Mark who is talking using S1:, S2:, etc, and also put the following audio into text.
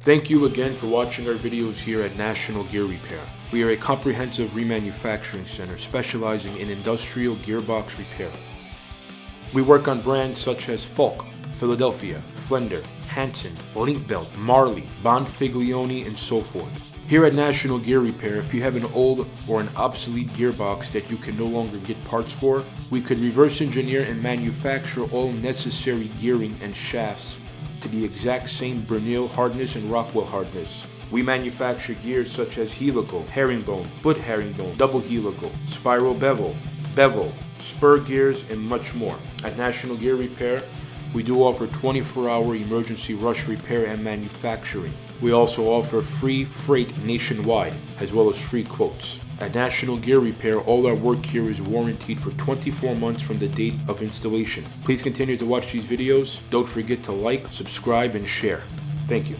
S1: Thank you again for watching our videos here at National Gear Repair. We are a comprehensive remanufacturing center specializing in industrial gearbox repair. We work on brands such as Falk, Philadelphia, Flender, Hanson, Linkbelt, Marley, Bonfiglione, and so forth. Here at National Gear Repair, if you have an old or an obsolete gearbox that you can no longer get parts for, we could reverse engineer and manufacture all necessary gearing and shafts to the exact same Bernil hardness and Rockwell hardness. We manufacture gears such as helical, herringbone, foot herringbone, double helical, spiral bevel, spur gears, and much more. At National Gear Repair, we do offer 24-hour emergency rush repair and manufacturing. We also offer free freight nationwide, as well as free quotes. At National Gear Repair, all our work here is warranted for 24 months from the date of installation. Please continue to watch these videos. Don't forget to like, subscribe, and share. Thank you.